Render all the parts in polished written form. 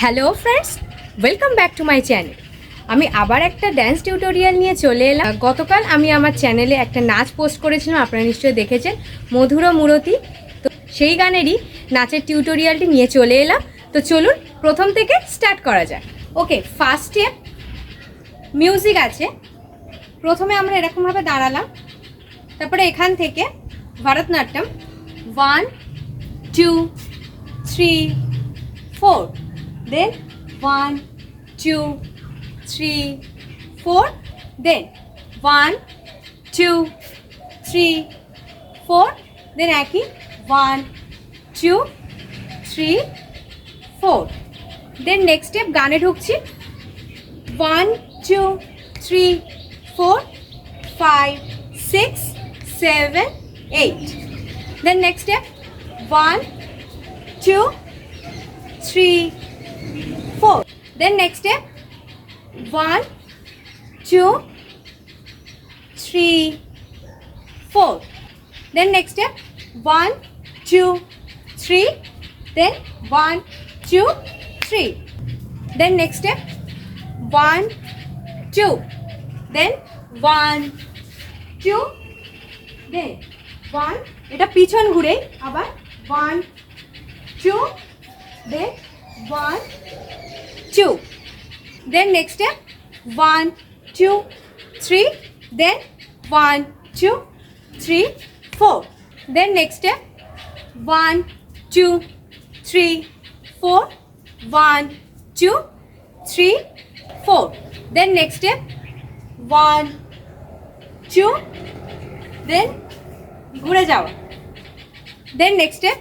Hello friends, welcome back to my channel. আমি আবার একটা ড্যান্স টিউটোরিয়াল নিয়ে চলে এলাম। গতকাল আমি আমার চ্যানেলে একটা নাচ পোস্ট করেছিলাম, আপনারা নিশ্চয়ই দেখেছেন, মধুরা মুরতি। তো সেই গানেরই নাচের টিউটোরিয়ালটি নিয়ে চলে এলাম। তো চলুন প্রথম থেকে স্টার্ট করা যাক। ওকে, ফার্স্ট স্টেপ মিউজিক আছে। প্রথমে আমরা এরকমভাবে দাঁড়ালাম, তারপরে এখান থেকে ভারতনাট্যম 1 2 3 4, then 1 2 3 4, then 1 2 3 4, then একই 1 2 3 4, then next step গানে ঢুকছি 1 2 3 4 5 6 7 8, then next step 1 2 3 4, then next step 1 2 3 4, then next step 1 2 3, then 1 2 3, then next step 1 2, then 1 2, then 1, এটা পিছন ঘুরে আবার 1 2, then 1 2, then next step 1 2 3, then 1 2 3 4, then next step 1 2 3 4 1 2 3 4, then next step 1 2, then ঘুরে যাওয়া, then next step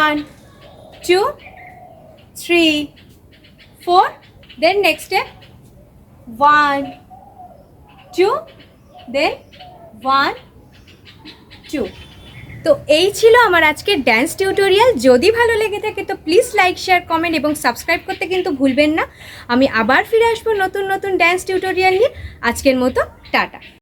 1 2 3 4, then next step 1 2, then 1 2। তো এই ছিল আমার আজকের ড্যান্স টিউটোরিয়াল। যদি ভালো লেগে থাকে তো প্লিজ লাইক শেয়ার কমেন্ট এবং সাবস্ক্রাইব করতে কিন্তু ভুলবেন না। আমি আবার ফিরে আসবো নতুন নতুন ড্যান্স টিউটোরিয়াল নিয়ে। আজকের মতো টাটা।